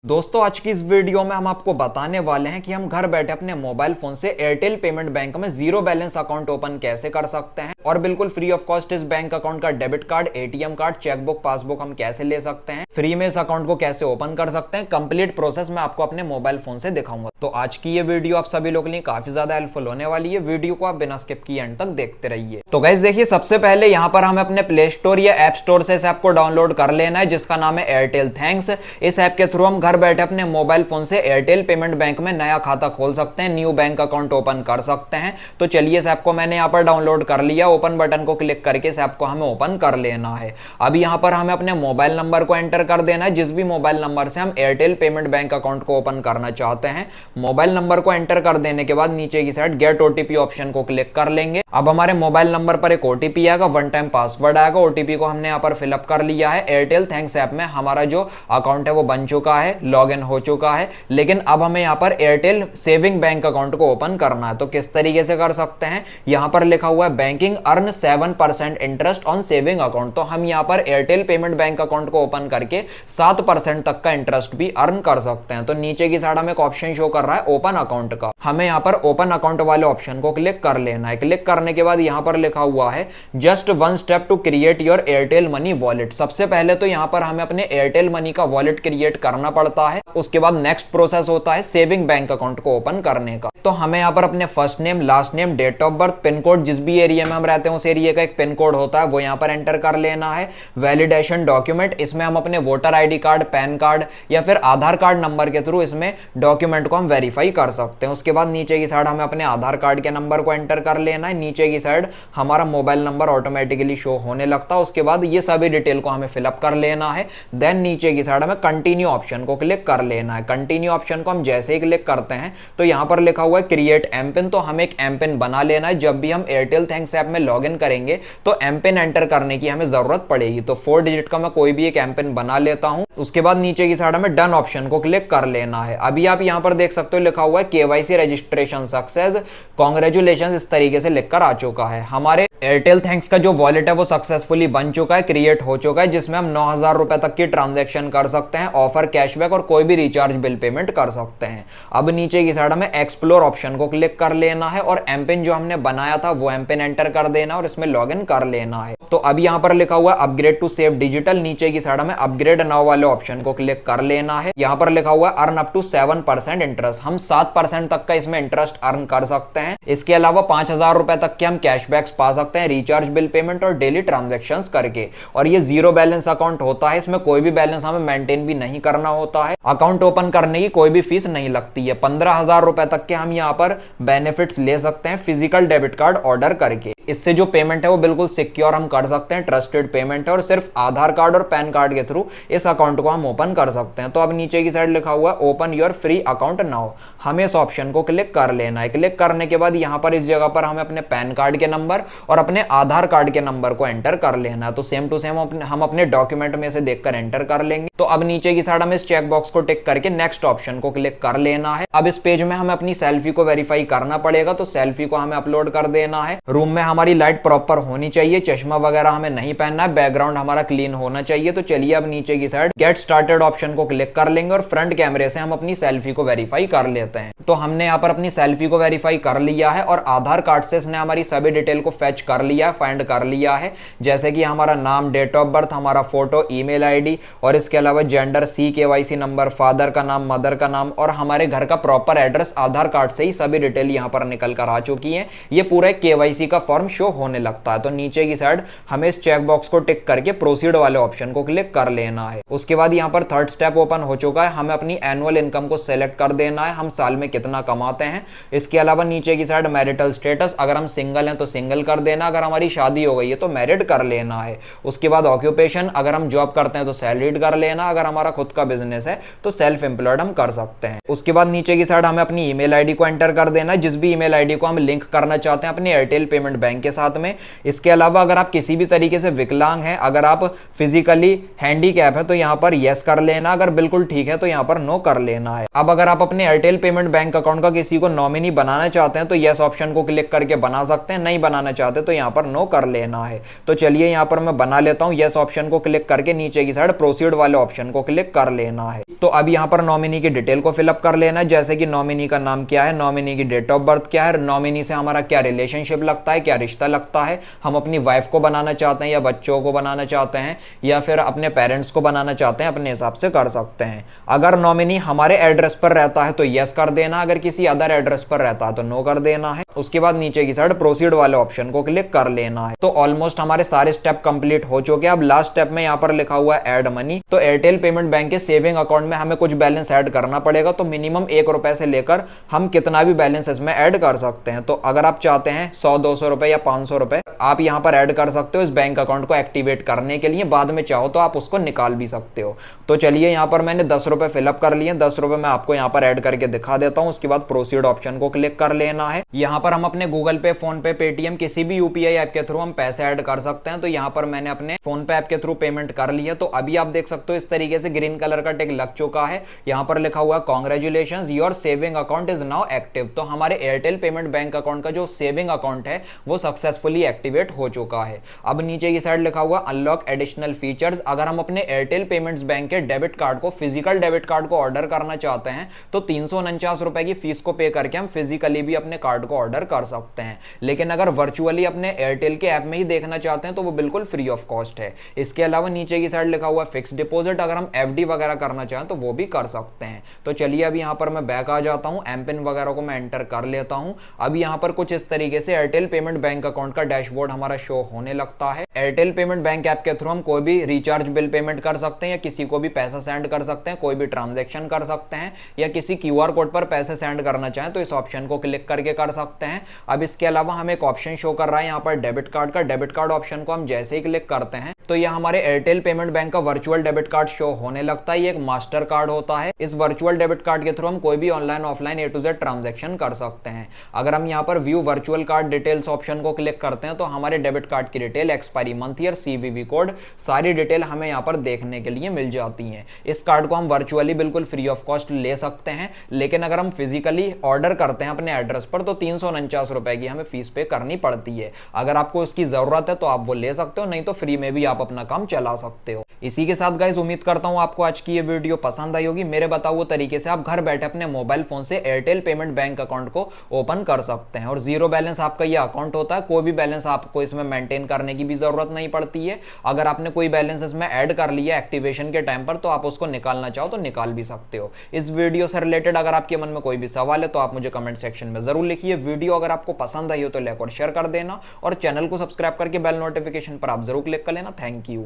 दोस्तों आज की इस वीडियो में हम आपको बताने वाले हैं कि हम घर बैठे अपने मोबाइल फोन से एयरटेल पेमेंट बैंक में जीरो बैलेंस अकाउंट ओपन कैसे कर सकते हैं और बिल्कुल फ्री ऑफ कॉस्ट इस बैंक अकाउंट का debit card, ATM card, chequebook, passbook हम कैसे ले सकते हैं, फ्री में इस अकाउंट को कैसे ओपन कर सकते हैं। कंप्लीट प्रोसेस मैं आपको अपने मोबाइल फोन से दिखाऊंगा। तो आज की ये वीडियो आप सभी लोगों के लिए काफी ज्यादा हेल्पफुल होने वाली है। वीडियो को आप बिना स्किप किए एंड तक देखते रहिए। तो गाइस देखिए, सबसे पहले यहाँ पर हमें अपने प्ले स्टोर या ऐप स्टोर से इस ऐप को डाउनलोड कर लेना है जिसका नाम है एयरटेल थैंक्स। इस ऐप के थ्रू हम घर बैठे अपने मोबाइल फोन से एयरटेल पेमेंट बैंक में नया खाता खोल सकते हैं, न्यू बैंक अकाउंट ओपन कर सकते हैं। तो चलिए, इस ऐप को मैंने यहाँ पर डाउनलोड कर लिया। ओपन बटन को क्लिक करके इस ऐप को हमें ओपन कर लेना है। अब यहाँ पर हमें अपने मोबाइल नंबर को एंटर कर देना है, जिस भी मोबाइल नंबर से हम एयरटेल पेमेंट बैंक अकाउंट को ओपन करना चाहते हैं। मोबाइल नंबर को एंटर कर देने के बाद नीचे की साइड गेट ओटीपी ऑप्शन को क्लिक कर लेंगे। अब हमारे मोबाइल नंबर पर एक ओटीपी आएगा, वन टाइम पासवर्ड आएगा। ओटीपी को हमने यहाँ पर फिलअप कर लिया है। एयरटेल थैंक्स ऐप में हमारा जो अकाउंट है वो बन चुका है, लॉगिन हो चुका है। लेकिन अब हमें यहाँ पर एयरटेल सेविंग बैंक अकाउंट को ओपन करना है। तो किस तरीके से कर सकते हैं, यहाँ पर लिखा हुआ है banking earn 7% interest on saving account. तो हम यहाँ पर एयरटेल पेमेंट बैंक अकाउंट को ओपन करके 7% तक का इंटरेस्ट भी अर्न कर सकते हैं। तो नीचे की साइड हमें एक ऑप्शन शो कर रहा है ओपन अकाउंट का। हमें यहाँ पर ओपन अकाउंट वाले ऑप्शन को क्लिक कर लेना है। क्लिक करने के बाद यहाँ पर लिखा हुआ है just one step to create your Airtel money wallet. सबसे पहले तो यहाँ पर हमें अपने एयरटेल मनी का वॉलेट क्रिएट करना पड़ता है। उसके बाद नेक्स्ट प्रोसेस होता है सेविंग बैंक अकाउंट को ओपन करने का। तो हमें यहाँ पर अपने first name, last name, date of birth, pin code, जिस भी एरिया में हम रहते हैं उस एरिया का एक पिन कोड होता है वो यहाँ पर एंटर कर लेना है। वैलिडेशन डॉक्यूमेंट, इसमें हम अपने voter ID card, pan card या फिर आधार कार्ड नंबर के थ्रू इसमें डॉक्यूमेंट को हम वेरीफाई कर सकते हैं। उसके बाद नीचे की साइड हमें अपने आधार कार्ड के नंबर को एंटर कर लेना है। नीचे की साइड हमारा मोबाइल नंबर ऑटोमेटिकली शो होने लगता है। उसके बाद ये सभी डिटेल को हमें फिलअप कर लेना है। देन नीचे की साइड हमें कंटिन्यू ऑप्शन को क्लिक कर लेना है। कंटिन्यू ऑप्शन को हम जैसे ही क्लिक करते हैं तो यहाँ पर लिखा हुआ है क्रिएट एम पिन। तो हमें एक एम पिन बना लेना है। जब भी हम एयरटेल थैंक्स ऐप में लॉगिन करेंगे तो एम पिन एंटर करने की हमें जरूरत पड़ेगी। तो 4 डिजिट का मैं कोई भी एक एम पिन बना लेता हूं। उसके बाद नीचे की साइड में डन ऑप्शन को क्लिक कर लेना है। अभी आप यहां पर देख सकते हो लिखा हुआ है केवाईसी रजिस्ट्रेशन सक्सेस, कांग्रेचुलेशंस, इस तरीके से लिखकर आ चुका है। हमारे एयरटेल थैंक्स का जो वॉलेट है वो सक्सेसफुली बन चुका है, क्रिएट हो चुका है, जिसमें हम 9,000 रुपए तक की ट्रांजैक्शन कर सकते हैं, ऑफर, कैशबैक और कोई भी रिचार्ज बिल पेमेंट कर सकते हैं। अब नीचे की साइड में एक्सप्लोर ऑप्शन को क्लिक कर लेना है और एम पिन जो हमने बनाया था वो एम पिन एंटर कर देना और इसमें लॉगिन कर लेना है। तो अब यहां पर लिखा हुआ है अपग्रेड टू सेव डिजिटल। नीचे की साइड में अपग्रेड नाउ वाले ऑप्शन को क्लिक कर लेना है। यहां पर लिखा हुआ है अर्न अप टू 7% इंटरेस्ट। हम 7% तक का इसमें इंटरेस्ट अर्न कर सकते हैं। इसके अलावा 5,000 रुपए तक के हम कैशबैक्स पा सकते हैं रिचार्ज बिल पेमेंट और डेली ट्रांजैक्शंस करके। और ये जीरो बैलेंस अकाउंट होता है, इसमें कोई भी बैलेंस हमें मेंटेन भी नहीं करना होता है। अकाउंट ओपन करने की कोई भी फीस नहीं लगती है। 15,000 रुपए तक के हम यहाँ पर बेनिफिट्स ले सकते हैं फिजिकल डेबिट कार्ड ऑर्डर करके। इससे जो पेमेंट है वो बिल्कुल सिक्योर हम कर सकते हैं, ट्रस्टेड पेमेंट है और सिर्फ आधार कार्ड और पैन कार्ड के थ्रू इस अकाउंट को हम ओपन कर सकते हैं। तो अब नीचे की साइड लिखा हुआ है open your free account now. हमें इस ऑप्शन को क्लिक कर लेना है। क्लिक करने के बाद यहाँ पर इस जगह पर हमें अपने पैन कार्ड के नंबर और अपने आधार कार्ड के नंबर को एंटर कर लेना है। तो सेम टू सेम हम अपने डॉक्यूमेंट में से देखकर एंटर कर लेंगे। तो अब नीचे की साइड हमें इस चेक बॉक्स को टिक करके नेक्स्ट ऑप्शन को क्लिक कर लेना है। अब इस पेज में हमें अपनी सेल्फी को वेरीफाई करना पड़ेगा। तो सेल्फी को हमें अपलोड कर देना है। रूम में हमारी लाइट प्रॉपर होनी चाहिए, चश्मा वगैरह हमें नहीं पहनना है, बैकग्राउंड हमारा क्लीन होना चाहिए। तो चलिए अब नीचे की साइड गेट स्टार्टेड ऑप्शन को क्लिक कर लेंगे और फ्रंट कैमरे से हम अपनी सेल्फी को वेरीफाई कर लेते हैं। तो हमने यहाँ पर अपनी सेल्फी को वेरीफाई कर लिया है और आधार कार्ड से इसने हमारी सभी डिटेल को फेच कर लिया है, फाइंड कर लिया है, जैसे कि हमारा नाम, डेट ऑफ बर्थ, हमारा फोटो, ईमेल आईडी और इसके अलावा जेंडर, केवाईसी नंबर, फादर का नाम, मदर का नाम और हमारे घर का प्रॉपर एड्रेस आधार कार्ड से ही सभी डिटेल यहाँ पर निकल कर आ चुकी है। ये पूरा केवाईसी का फॉर्म शो होने लगता है। तो नीचे की साइड हमें इस चेक बॉक्स को टिक करके प्रोसीड वाले ऑप्शन को क्लिक कर लेना है। उसके बाद यहाँ पर थर्ड स्टेप ओपन हो चुका है। हमें अपनी एनुअल इनकम को सेलेक्ट कर देना है, हम साल में कितना कमाते हैं। इसके अलावा नीचे की साइड मैरिटल स्टेटस, अगर हम सिंगल हैं तो सिंगल कर देना, अगर हमारी शादी हो गई है तो मैरिड कर लेना है। उसके बाद ऑक्यूपेशन, अगर हम जॉब करते हैं तो सैलरीड कर लेना, अगर हमारा खुद का बिजनेस है तो सेल्फ एम्प्लॉयड हम कर सकते हैं। उसके बाद नीचे की साइड हमें अपनी ईमेल आईडी को एंटर कर देना है, जिस भी ईमेल आईडी को हम लिंक करना चाहते हैं अपने एयरटेल पेमेंट बैंक के साथ में। इसके अलावा अगर आप किसी भी तरीके से विकलांग हैं, अगर आप फिजिकली हैंडीकैप है तो यहाँ पर यस कर लेना, अगर बिल्कुल ठीक है तो यहाँ पर नो कर लेना है। अब अगर आप अपने अपने एयरटेल पेमेंट बैंक अकाउंट का किसी को नॉमिनी बनाना चाहते हैं तो यस ऑप्शन को क्लिक करके बना सकते हैं, नहीं बनाना चाहते तो यहाँ पर नो कर लेना है। तो चलिए यहाँ पर मैं बना लेता हूँ, यस ऑप्शन को क्लिक करके नीचे की साइड प्रोसीड वाले ऑप्शन को क्लिक कर लेना है। तो अब यहाँ पर नॉमिनी की डिटेल को फिलअप कर लेना है, जैसे कि नॉमिनी का नाम क्या है, नॉमिनी की डेट ऑफ बर्थ क्या है, नॉमिनी से हमारा क्या रिलेशनशिप लगता है, क्या रिश्ता लगता है, हम अपनी वाइफ को बनाना चाहते हैं या बच्चों को बनाना चाहते हैं या फिर अपने पेरेंट्स को बनाना चाहते हैं, अपने हिसाब से कर सकते हैं। अगर नॉमिनी हमारे एड्रेस पर रहता है तो यस कर देना, अगर किसी अदर एड्रेस पर रहता है तो नो कर देना है। उसके बाद नीचे की साइड प्रोसीड वाले ऑप्शन को क्लिक कर लेना है। तो ऑलमोस्ट हमारे सारे स्टेप कंप्लीट हो चुके हैं। अब लास्ट स्टेप में यहाँ पर लिखा हुआ है ऐड मनी। तो एयरटेल पेमेंट बैंक के सेविंग अकाउंट में हमें कुछ बैलेंस ऐड करना पड़ेगा। तो मिनिमम 1 रुपए से लेकर हम कितना भी बैलेंस इसमें ऐड कर सकते हैं। तो अगर आप चाहते हैं 100, 200 रुपए या 500 रुपए आप यहाँ पर ऐड कर सकते हो इस बैंक अकाउंट को एक्टिवेट करने के लिए। बाद में चाहो तो आप उसको निकाल भी सकते हो। तो चलिए यहाँ पर मैंने 10 रुपए फिलअप कर लिए, 10 रुपए मैं आपको यहाँ पर ऐड करके दिखा देता हूँ। उसके बाद प्रोसीड ऑप्शन को क्लिक कर लेना है। यहाँ पर हम अपने गूगल पे, फोन पे, पेटीएम किसी भी यूपीआई ऐप के थ्रू हम पैसे ऐड कर सकते हैं। तो यहाँ पर मैंने अपने फोन पे ऐप के थ्रू पेमेंट कर ली है। तो अभी आप देख सकते हो इस तरीके से ग्रीन कलर का टिक लग चुका है। यहाँ पर लिखा हुआ congratulations your saving account is now active. तो हमारे एयरटेल पेमेंट बैंक अकाउंट का जो सेविंग अकाउंट है वो सक्सेसफुली एक्टिवेट हो चुका है। अब नीचे की साइड लिखा हुआ अनलॉक एडिशनल फीचर्स। अगर हम अपने एयरटेल पेमेंट्स बैंक के डेबिट कार्ड को, फिजिकल डेबिट कार्ड को ऑर्डर करना चाहते हैं तो 349 रुपए की फीस को पे करके हम फिजिकली भी अपने कार्ड को ऑर्डर कर सकते हैं। लेकिन अगर वर्चुअली अपने एयरटेल के ऐप में ही देखना चाहते हैं तो वो बिल्कुल फ्री ऑफ कॉस्ट है। इसके अलावा नीचे की साइड लिखा हुआ फिक्स डिपॉजिट, अगर हम एफडी वगैरह करना चाहें तो वो भी कर सकते हैं। तो चलिए अब यहाँ पर मैं बैक आ जाता हूँ, एम पिन वगैरह को मैं एंटर कर लेता हूँ। अब यहाँ पर कुछ इस तरीके से एयरटेल पेमेंट बैंक अकाउंट का डैशबोर्ड हमारा शो होने लगता है। एयरटेल पेमेंट बैंक ऐप के थ्रू हम कोई भी रिचार्ज बिल पेमेंट कर सकते हैं या किसी को भी पैसा सेंड कर सकते हैं, कोई भी ट्रांजैक्शन कर सकते हैं या किसी क्यूआर कोड पर पैसे सेंड करना चाहें तो इस ऑप्शन को क्लिक करके कर सकते हैं। अब इसके अलावा हमें एक ऑप्शन शो कर रहा है यहाँ पर डेबिट कार्ड का। डेबिट कार्ड ऑप्शन को हम जैसे ही क्लिक करते हैं तो यह हमारे एयरटेल पेमेंट बैंक का वर्चुअल डेबिट कार्ड शो होने लगता है। ये एक मास्टर कार्ड होता है। इस वर्चुअल डेबिट कार्ड के थ्रू हम कोई भी online offline A to Z transaction कर सकते हैं। अगर हम यहाँ पर view virtual card details option को क्लिक करते हैं तो हमारे डेबिट कार्ड की detail, expiry month, year, CVV code, सारी डिटेल हमें यहाँ पर देखने के लिए मिल जाती है। इस कार्ड को हम वर्चुअली बिल्कुल फ्री ऑफ कॉस्ट ले सकते हैं। लेकिन अगर हम फिजिकली ऑर्डर करते हैं अपने एड्रेस पर तो 349 रुपए की हमें फीस पे करनी पड़ती है। अगर आपको इसकी जरूरत है तो आप वो ले सकते हो, नहीं तो फ्री में भी आप अपना काम चला सकते हो। इसी के साथ गाइस उम्मीद करता हूं आपको आज की ये वीडियो पसंद आई होगी। मेरे बताए हुए तरीके से आप घर बैठे अपने मोबाइल फोन से एयरटेल पेमेंट बैंक अकाउंट को ओपन कर सकते हैं और जीरो बैलेंस आपका ये अकाउंट होता है। कोई भी बैलेंस आपको इसमें मेंटेन करने की भी जरूरत नहीं पड़ती है। अगर आपने कोई बैलेंस इसमें ऐड कर लिया एक्टिवेशन के टाइम पर तो आप उसको निकालना चाहो तो निकाल भी सकते हो। इस वीडियो से रिलेटेड अगर आपके मन में कोई भी सवाल है तो आप मुझे कमेंट सेक्शन में जरूर लिखिए। वीडियो अगर आपको पसंद आई हो तो लाइक और शेयर कर देना और चैनल को सब्सक्राइब करके बेल नोटिफिकेशन पर आप जरूर क्लिक कर लेना। Thank you.